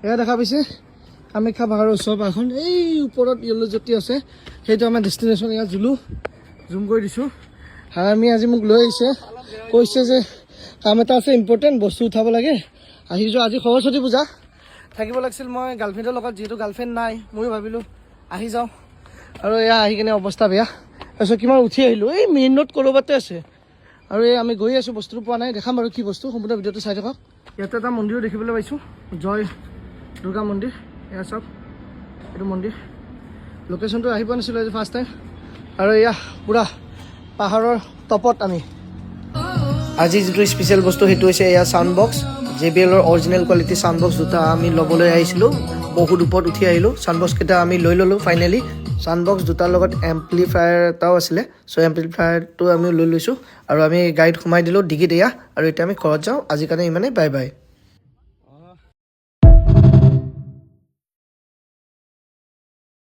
এয়া দেখা পাইছে কামাখ্যা পাহাৰৰ ওচৰ পাৰখন এই ওপৰত য়েল্লো জ্যোতি আছে সেইটো আমাৰ ডেষ্টিনেশ্যন ইয়াত জুম কৰি দিছোঁ আমি আজি মোক লৈ আহিছে কৈছে যে কাম এটা আছে ইম্পৰ্টেণ্ট বস্তু উঠাব লাগে আহিছোঁ আজি সৰস্বতী পূজা থাকিব লাগিছিল মই গাৰ্লফ্ৰেণ্ডৰ লগত যিহেতু গাৰ্লফ্ৰেণ্ড নাই ময়ো ভাবিলোঁ আহি যাওঁ আৰু এয়া আহি কিনে অৱস্থা বেয়া তাৰপিছত কিমান উঠি আহিলোঁ এই মেইন ৰোড ক'ৰবাতে আছে আৰু এই আমি গৈ আছোঁ বস্তুটো পোৱা নাই দেখাম আৰু কি বস্তু সম্পূৰ্ণ ভিডিঅ'টো চাই থাকক ইয়াতে এটা মন্দিৰো দেখিবলৈ পাইছোঁ জয় দুৰ্গা মন্দিৰ এয়া চাওক এইটো মন্দিৰ লোকেশ্যনটো আহি পোৱা নাছিলোঁ আজি ফাৰ্ষ্ট টাইম আৰু এয়া পূৰা পাহাৰৰ টপত আমি আজি যিটো স্পেচিয়েল বস্তু সেইটো হৈছে এয়া sound box JBL original quality sound box দুটা আমি ল'বলৈ আহিছিলোঁ বহুত ওপৰত উঠি আহিলোঁ চাউণ্ড বক্সকেইটা আমি লৈ ল'লোঁ ফাইনেলি চাউণ্ড বক্স দুটাৰ লগত এম্প্লিফায়াৰ এটাও আছিলে চ' এম্প্লিফায়াৰটো আমি লৈ লৈছোঁ আৰু আমি গাড়ীত সোমাই দিলোঁ ডিগিত এয়া আৰু এতিয়া আমি ঘৰত যাওঁ আজিৰ কাৰণে ইমানেই বাই বাই